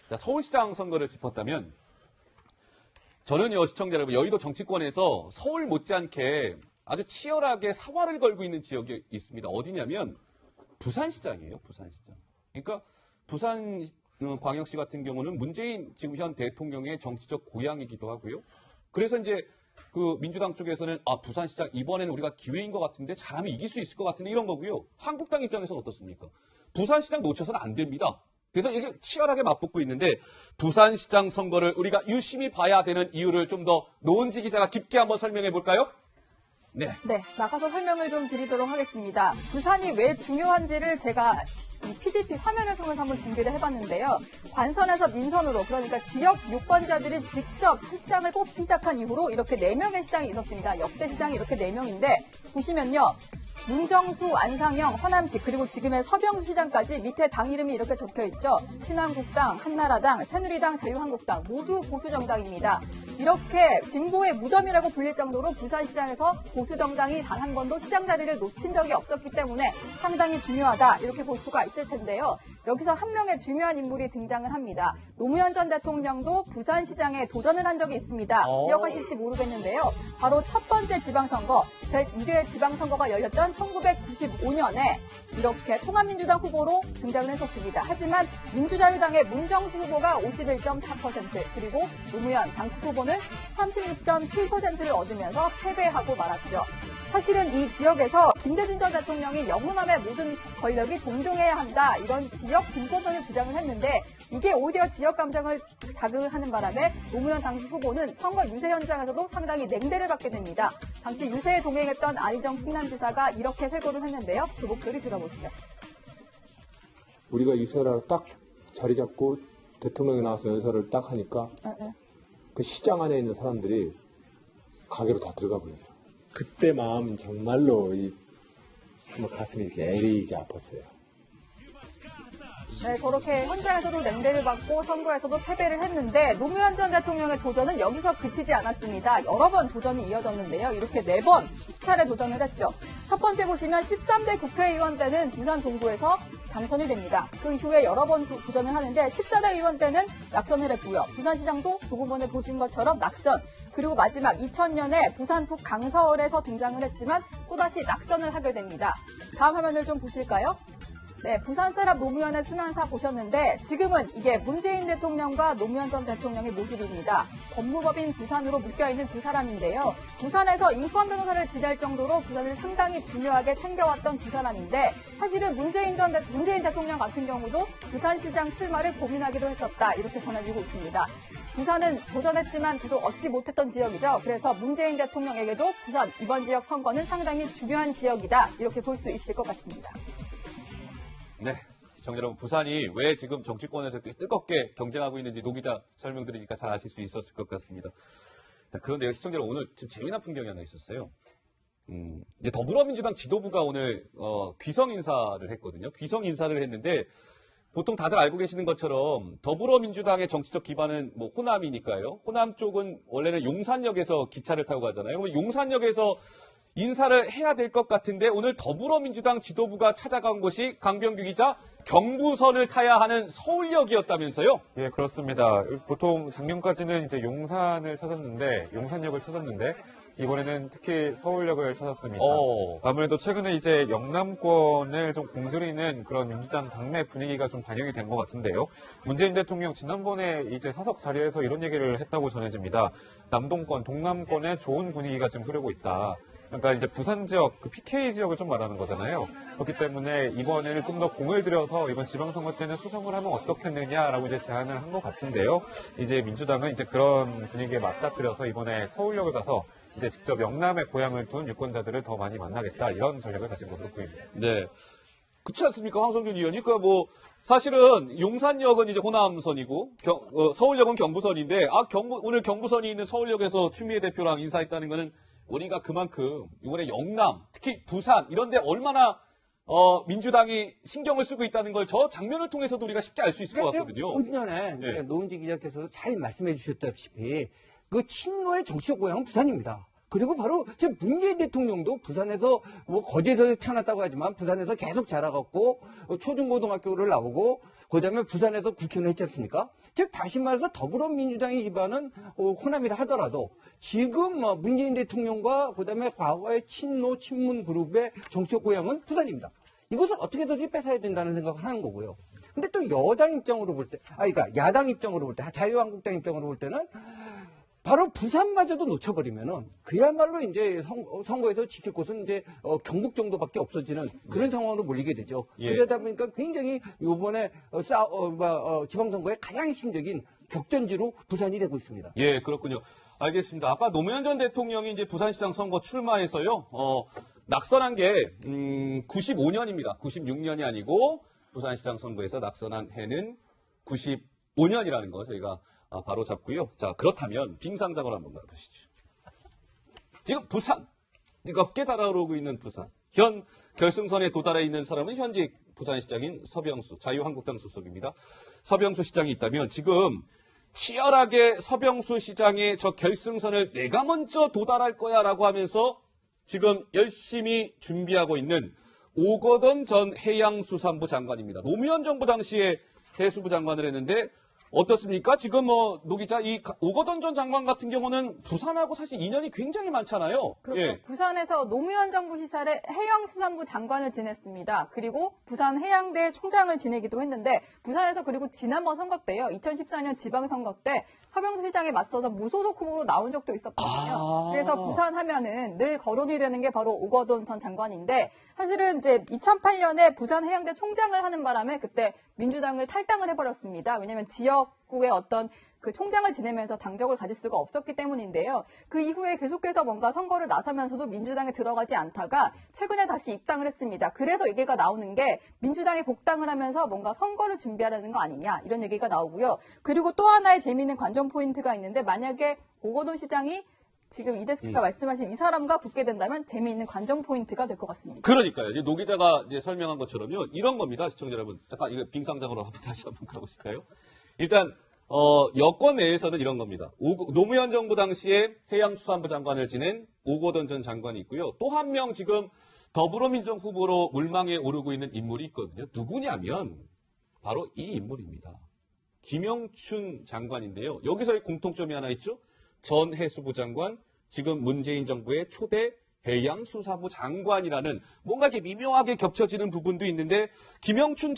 자, 서울시장 선거를 짚었다면 저는요, 시청자 여러분, 여의도 정치권에서 서울 못지않게 아주 치열하게 사활을 걸고 있는 지역이 있습니다. 어디냐면 부산시장이에요, 부산시장. 그러니까 부산 광역시 같은 경우는 문재인 지금 현 대통령의 정치적 고향이기도 하고요. 그래서 이제 그 민주당 쪽에서는 부산시장 이번에는 우리가 기회인 것 같은데 잘하면 이길 수 있을 것 같은데 이런 거고요. 한국당 입장에서는 어떻습니까? 부산시장 놓쳐서는 안 됩니다. 그래서 이게 치열하게 맞붙고 있는데 부산시장 선거를 우리가 유심히 봐야 되는 이유를 좀 더 노은지 기자가 깊게 한번 설명해 볼까요? 네. 네, 나가서 설명을 좀 드리도록 하겠습니다. 부산이 왜 중요한지를 제가 이 PDP 화면을 통해서 한번 준비를 해봤는데요. 관선에서 민선으로, 그러니까 지역 유권자들이 직접 시장을 뽑기 시작한 이후로 이렇게 4명의 시장이 있었습니다. 역대 시장이 이렇게 4명인데 보시면요. 문정수, 안상형, 허남식, 그리고 지금의 서병수 시장까지 밑에 당 이름이 이렇게 적혀있죠. 신한국당, 한나라당, 새누리당, 자유한국당 모두 보수정당입니다. 이렇게 진보의 무덤이라고 불릴 정도로 부산시장에서 보수정당이 단 한 번도 시장 자리를 놓친 적이 없었기 때문에 상당히 중요하다 이렇게 볼 수가 있을 텐데요. 여기서 한 명의 중요한 인물이 등장을 합니다. 노무현 전 대통령도 부산시장에 도전을 한 적이 있습니다. 기억하실지 모르겠는데요. 바로 첫 번째 지방선거, 제1회 지방선거가 열렸던 1995년에 이렇게 통합민주당 후보로 등장을 했었습니다. 하지만 민주자유당의 문정수 후보가 51.4% 그리고 노무현 당시 후보는 36.7%를 얻으면서 패배하고 말았죠. 사실은 이 지역에서 김대중 전 대통령이 영호남의 모든 권력이 동등해야 한다 이런 지역 분권선을 주장을 했는데 이게 오히려 지역 감정을 자극하는 바람에 노무현 당시 후보는 선거 유세 현장에서도 상당히 냉대를 받게 됩니다. 당시 유세에 동행했던 안희정 충남지사가 이렇게 회고를 했는데요. 그 목소리 들어보시죠. 우리가 유세를 딱 자리 잡고 대통령이 나와서 연설을 딱 하니까 그 시장 안에 있는 사람들이 가게로 다 들어가 버리더라고요. 그때 마음 정말로 가슴이 이렇게 애리게 아팠어요. 네, 저렇게 현장에서도 냉대를 받고 선거에서도 패배를 했는데 노무현 전 대통령의 도전은 여기서 그치지 않았습니다. 여러 번 도전이 이어졌는데요. 이렇게 4번 수차례 도전을 했죠. 첫 번째 보시면 13대 국회의원 때는 부산 동구에서 당선이 됩니다. 그 이후에 여러 번 도전을 하는데 14대 의원 때는 낙선을 했고요. 부산시장도 조금 전에 보신 것처럼 낙선. 그리고 마지막 2000년에 부산 북 강서을에서 등장을 했지만 또다시 낙선을 하게 됩니다. 다음 화면을 좀 보실까요? 네, 부산 사람 노무현의 순환사 보셨는데 지금은 이게 문재인 대통령과 노무현 전 대통령의 모습입니다. 법무법인 부산으로 묶여있는 두 사람인데요. 부산에서 인권 변호사를 지낼 정도로 부산을 상당히 중요하게 챙겨왔던 두 사람인데 사실은 문재인 대통령 같은 경우도 부산시장 출마를 고민하기도 했었다 이렇게 전해지고 있습니다. 부산은 도전했지만 계속 얻지 못했던 지역이죠. 그래서 문재인 대통령에게도 부산 이번 지역 선거는 상당히 중요한 지역이다 이렇게 볼 수 있을 것 같습니다. 네. 시청자 여러분, 부산이 왜 지금 정치권에서 꽤 뜨겁게 경쟁하고 있는지 노 기자 설명드리니까 잘 아실 수 있었을 것 같습니다. 자, 그런데 시청자 여러분, 오늘 좀 재미난 풍경이 하나 있었어요. 이제 더불어민주당 지도부가 오늘 귀성 인사를 했거든요. 귀성 인사를 했는데 보통 다들 알고 계시는 것처럼 더불어민주당의 정치적 기반은 뭐 호남이니까요. 호남 쪽은 원래는 용산역에서 기차를 타고 가잖아요. 그러면 용산역에서 인사를 해야 될 것 같은데 오늘 더불어민주당 지도부가 찾아간 곳이 강병규 기자 경부선을 타야 하는 서울역이었다면서요? 예, 그렇습니다. 보통 작년까지는 이제 용산역을 찾았는데 이번에는 특히 서울역을 찾았습니다. 아무래도 최근에 이제 영남권을 좀 공들이는 그런 민주당 당내 분위기가 좀 반영이 된 것 같은데요. 문재인 대통령 지난번에 이제 사석 자리에서 이런 얘기를 했다고 전해집니다. 남동권, 동남권에 좋은 분위기가 지금 흐르고 있다. 그러니까 이제 부산 지역, 그 PK 지역을 좀 말하는 거잖아요. 그렇기 때문에 이번에는 좀 더 공을 들여서 이번 지방선거 때는 수성을 하면 어떻겠느냐라고 이제 제안을 한 것 같은데요. 이제 민주당은 이제 그런 분위기에 맞닥뜨려서 이번에 서울역을 가서 이제 직접 영남의 고향을 둔 유권자들을 더 많이 만나겠다 이런 전략을 가진 것으로 보입니다. 네. 그렇지 않습니까? 황성균 의원이. 그러니까 뭐 사실은 용산역은 이제 호남선이고 서울역은 경부선인데 오늘 경부선이 있는 서울역에서 추미애 대표랑 인사했다는 거는 우리가 그만큼 이번에 영남, 특히 부산 이런 데 얼마나 민주당이 신경을 쓰고 있다는 걸 저 장면을 통해서도 우리가 쉽게 알 수 있을 것 같거든요. 좀 전에 네. 노은지 기자께서도 잘 말씀해 주셨다시피 그 친노의 정치적 고향은 부산입니다. 그리고 바로 지금 문재인 대통령도 부산에서 뭐 거제도에서 태어났다고 하지만 부산에서 계속 자라갔고 초중고등학교를 나오고 그다음에 부산에서 국회의원을 했지 않습니까? 즉 다시 말해서 더불어민주당의 기반은 호남이라 하더라도 지금 문재인 대통령과 그다음에 과거의 친노 친문 그룹의 정치적 고향은 부산입니다. 이것을 어떻게든지 뺏어야 된다는 생각을 하는 거고요. 근데 또 여당 입장으로 볼 때, 그러니까 야당 입장으로 볼 때, 자유한국당 입장으로 볼 때는 바로 부산마저도 놓쳐버리면은 그야말로 이제 선거에서 지킬 곳은 이제 경북 정도밖에 없어지는 그런 상황으로 몰리게 되죠. 예. 그러다 보니까 굉장히 이번에 지방선거의 가장 핵심적인 격전지로 부산이 되고 있습니다. 예, 그렇군요. 알겠습니다. 아까 노무현 전 대통령이 이제 부산시장 선거 출마해서요, 낙선한 게, 95년입니다. 96년이 아니고, 부산시장 선거에서 낙선한 해는 95년이라는 거 저희가 바로 잡고요. 자, 그렇다면 빙상장으로 한번 가보시죠. 지금 부산, 뜨겁게 달아오르고 있는 부산. 현 결승선에 도달해 있는 사람은 현직 부산시장인 서병수, 자유한국당 소속입니다. 서병수 시장이 있다면 지금 치열하게 서병수 시장의 저 결승선을 내가 먼저 도달할 거야라고 하면서 지금 열심히 준비하고 있는 오거돈 전 해양수산부 장관입니다. 노무현 정부 당시에 해수부 장관을 했는데 어떻습니까? 지금 노 기자, 이 오거돈 전 장관 같은 경우는 부산하고 사실 인연이 굉장히 많잖아요. 그렇죠. 예. 부산에서 노무현 정부 시절에 해양수산부 장관을 지냈습니다. 그리고 부산 해양대 총장을 지내기도 했는데 부산에서 그리고 지난번 선거 때요. 2014년 지방선거 때 서병수 시장에 맞서서 무소속 후보로 나온 적도 있었거든요. 그래서 부산 하면은 늘 거론이 되는 게 바로 오거돈 전 장관인데 사실은 이제 2008년에 부산 해양대 총장을 하는 바람에 그때 민주당을 탈당을 해버렸습니다. 왜냐하면 지역구의 어떤 그 총장을 지내면서 당적을 가질 수가 없었기 때문인데요. 그 이후에 계속해서 뭔가 선거를 나서면서도 민주당에 들어가지 않다가 최근에 다시 입당을 했습니다. 그래서 얘기가 나오는 게 민주당에 복당을 하면서 뭔가 선거를 준비하려는 거 아니냐 이런 얘기가 나오고요. 그리고 또 하나의 재미있는 관전 포인트가 있는데 만약에 오거돈 시장이 지금 이 데스크가 말씀하신 이 사람과 붙게 된다면 재미있는 관전 포인트가 될 것 같습니다. 그러니까요. 이제 노 기자가 이제 설명한 것처럼요. 이런 겁니다. 시청자 여러분. 잠깐 이거 빙상장으로 다시 한번 가보실까요? 일단 여권 내에서는 이런 겁니다. 노무현 정부 당시에 해양수산부 장관을 지낸 오거돈 전 장관이 있고요. 또 한 명 지금 더불어민주당 후보로 물망에 오르고 있는 인물이 있거든요. 누구냐면 바로 이 인물입니다. 김영춘 장관인데요. 여기서의 공통점이 하나 있죠. 전 해수부 장관, 지금 문재인 정부의 초대 해양수산부 장관이라는 뭔가 이렇게 미묘하게 겹쳐지는 부분도 있는데 김영춘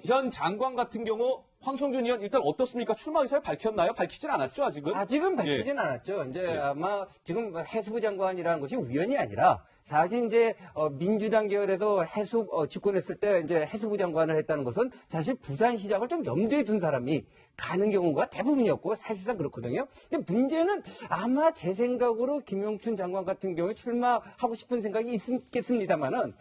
현 장관 같은 경우 황성균 의원 일단 어떻습니까? 출마 의사를 밝혔나요? 밝히진 않았죠, 아직은? 아직은 밝히진 않았죠. 이제 아마 지금 해수부 장관이라는 것이 우연이 아니라 사실 이제 민주당 계열에서 해수 집권했을 때 이제 해수부 장관을 했다는 것은 사실 부산시장을 좀 염두에 둔 사람이 가는 경우가 대부분이었고 사실상 그렇거든요. 근데 문제는 아마 제 생각으로 김영춘 장관 같은 경우에 출마하고 싶은 생각이 있겠습니다만은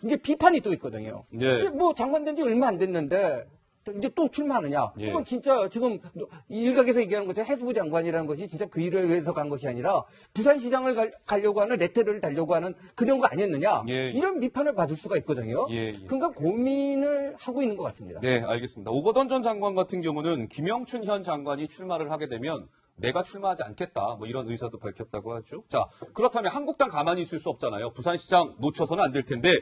이제 비판이 또 있거든요. 네. 이제 뭐 장관 된 지 얼마 안 됐는데 이제 또 출마하느냐? 예. 이건 진짜 지금 일각에서 얘기하는 것처럼 해수부 장관이라는 것이 진짜 그 일을 위해서 간 것이 아니라 부산시장을 가려고 하는 레터를 달려고 하는 그런 거 아니었느냐? 예. 이런 비판을 받을 수가 있거든요. 예. 그러니까 고민을 하고 있는 것 같습니다. 네, 알겠습니다. 오거돈 전 장관 같은 경우는 김영춘 현 장관이 출마를 하게 되면 내가 출마하지 않겠다. 뭐 이런 의사도 밝혔다고 하죠. 자, 그렇다면 한국당 가만히 있을 수 없잖아요. 부산시장 놓쳐서는 안 될 텐데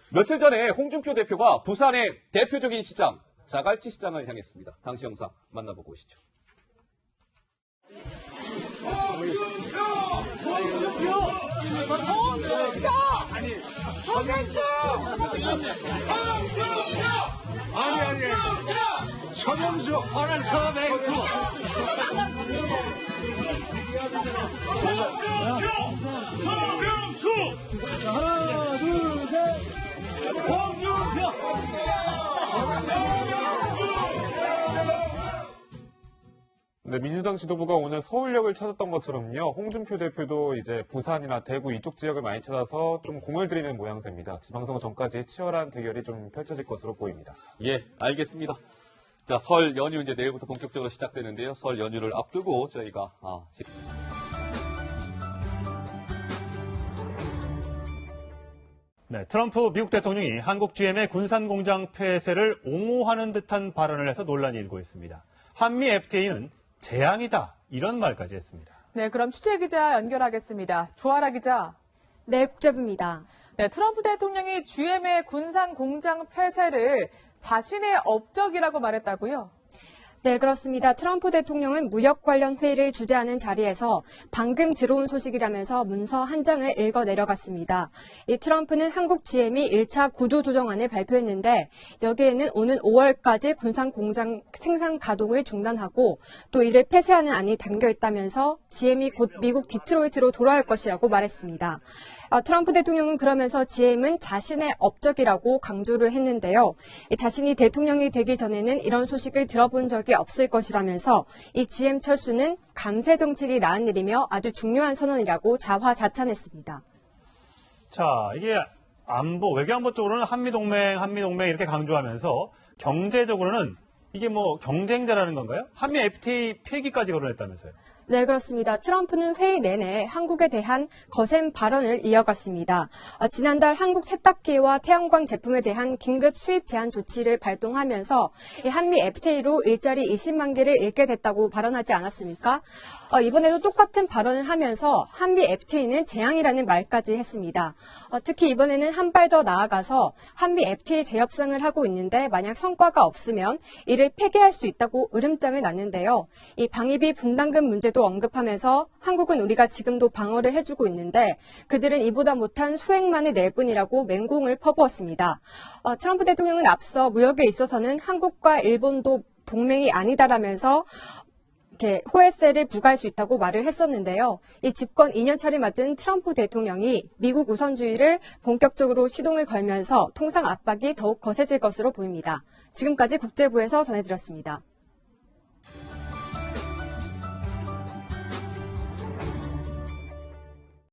며칠 전에 홍준표 대표가 부산의 대표적인 시장 자갈치 시장을 향했습니다. 당시 영상 만나보고 오시죠. 서명수 허는 서명수 서명수 하나 둘셋 홍준표 네, 민주당 지도부가 오늘 서울역을 찾았던 것처럼요. 홍준표 대표도 이제 부산이나 대구 이쪽 지역을 많이 찾아서 좀 공을 들이는 모양새입니다. 지방선거 전까지 치열한 대결이 좀 펼쳐질 것으로 보입니다. 예, 알겠습니다. 자, 설 연휴 이제 내일부터 본격적으로 시작되는데요. 설 연휴를 앞두고 저희가 네, 트럼프 미국 대통령이 한국 GM의 군산 공장 폐쇄를 옹호하는 듯한 발언을 해서 논란이 일고 있습니다. 한미 FTA는 재앙이다, 이런 말까지 했습니다. 네, 그럼 취재 기자 연결하겠습니다. 조아라 기자. 네, 국제부입니다. 네, 트럼프 대통령이 GM의 군산 공장 폐쇄를 자신의 업적이라고 말했다고요? 네, 그렇습니다. 트럼프 대통령은 무역 관련 회의를 주재하는 자리에서 방금 들어온 소식이라면서 문서 한 장을 읽어 내려갔습니다. 이 트럼프는 한국 GM이 1차 구조조정안을 발표했는데 여기에는 오는 5월까지 군산 공장 생산 가동을 중단하고 또 이를 폐쇄하는 안이 담겨 있다면서 GM이 곧 미국 디트로이트로 돌아올 것이라고 말했습니다. 트럼프 대통령은 그러면서 GM은 자신의 업적이라고 강조를 했는데요. 자신이 대통령이 되기 전에는 이런 소식을 들어본 적이 없을 것이라면서 이 GM 철수는 감세 정책이 낳은 일이며 아주 중요한 선언이라고 자화자찬했습니다. 자, 이게 외교안보 쪽으로는 한미동맹 이렇게 강조하면서 경제적으로는 이게 뭐 경쟁자라는 건가요? 한미 FTA 폐기까지 거론했다면서요? 네, 그렇습니다. 트럼프는 회의 내내 한국에 대한 거센 발언을 이어갔습니다. 지난달 한국 세탁기와 태양광 제품에 대한 긴급 수입 제한 조치를 발동하면서 한미 FTA로 일자리 20만 개를 잃게 됐다고 발언하지 않았습니까? 이번에도 똑같은 발언을 하면서 한미 FTA는 재앙이라는 말까지 했습니다. 특히 이번에는 한 발 더 나아가서 한미 FTA 재협상을 하고 있는데 만약 성과가 없으면 이를 폐기할 수 있다고 으름장을 놨는데요. 이 방위비 분담금 문제도 언급하면서 한국은 우리가 지금도 방어를 해주고 있는데 그들은 이보다 못한 소액만을 낼 뿐이라고 맹공을 퍼부었습니다. 트럼프 대통령은 앞서 무역에 있어서는 한국과 일본도 동맹이 아니다라면서 이렇게 호혜세를 부과할 수 있다고 말을 했었는데요. 이 집권 2년차를 맞은 트럼프 대통령이 미국 우선주의를 본격적으로 시동을 걸면서 통상 압박이 더욱 거세질 것으로 보입니다. 지금까지 국제부에서 전해드렸습니다.